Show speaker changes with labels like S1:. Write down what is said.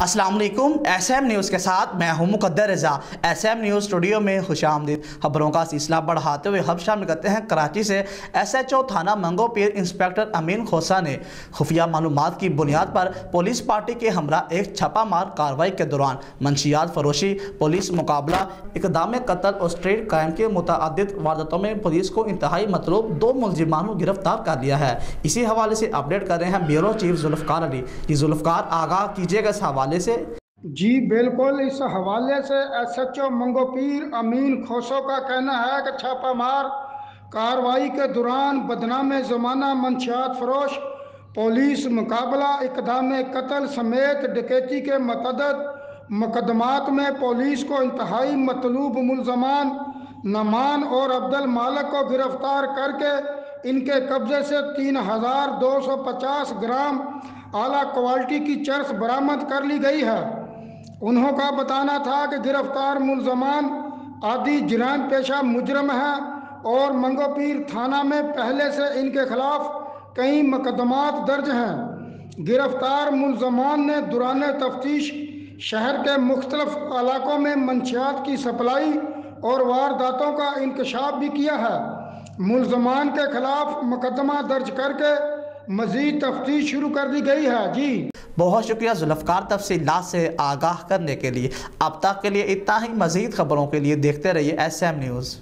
S1: अस्सलाम वालेकुम। SM news के साथ मैं हूं मुकद्दर रज़ा। SM न्यूज़ स्टूडियो में खुशामदीद। खबरों का सिलसिला बढ़ाते हुए हम शामिल करते हैं कराची से। SHO थाना मंगो पीर इंस्पेक्टर अमीन खोसा ने खुफिया मालूमात की बुनियाद पर पुलिस पार्टी के हमरा एक छापामार कार्रवाई के दौरान मंशियात फरोशी, पुलिस मुकाबला, इक़दाम कत्ल और स्ट्रीट क्राइम के मुतअद्दिद वारदातों में पुलिस को इंतहाई मतलूब 2 मुलजिमान को गिरफ्तार कर लिया है। इसी हवाले से अपडेट कर रहे हैं ब्यूरो चीफ जुल्फ़कार अली। जी जुल्फ़कार, आगाह कीजिएगा इस हवाले से।
S2: जी बिल्कुल, इस हवाले से SHO मंगो पीर अमीन खोसो का कहना है कि छापामार कार्रवाई के दौरान बदनाम ज़माना, मंशियात फरोश, पुलिस मुकाबला, इक़दाम कत्ल समेत डकैती के मतअद्दिद मुकदमात में पुलिस को इंतहाई मतलूब मुलजमान नमान और अब्दुल मालिक को गिरफ्तार करके इनके कब्जे से 3250 ग्राम आला क्वालिटी की चरस बरामद कर ली गई है। उन्हों का बताना था कि गिरफ्तार मुलजमान आदि जराइम पेशा मुजरम हैं और मंगो पीर थाना में पहले से इनके खिलाफ कई मुकदमात दर्ज हैं। गिरफ्तार मुलजमान ने दौरान तफ्तीश शहर के मुख्तलिफ इलाकों में मंशियात की सप्लाई और वारदातों का इंकशाफ भी किया है। मुलजमान के खिलाफ मुकदमा दर्ज करके मजीद तफ्तीश शुरू कर दी गई है। जी
S1: बहुत शुक्रिया जुल्फ़कार तफसीलात से आगाह करने के लिए। अब तक के लिए इतना ही। मज़ीद खबरों के लिए देखते रहिए SM न्यूज़।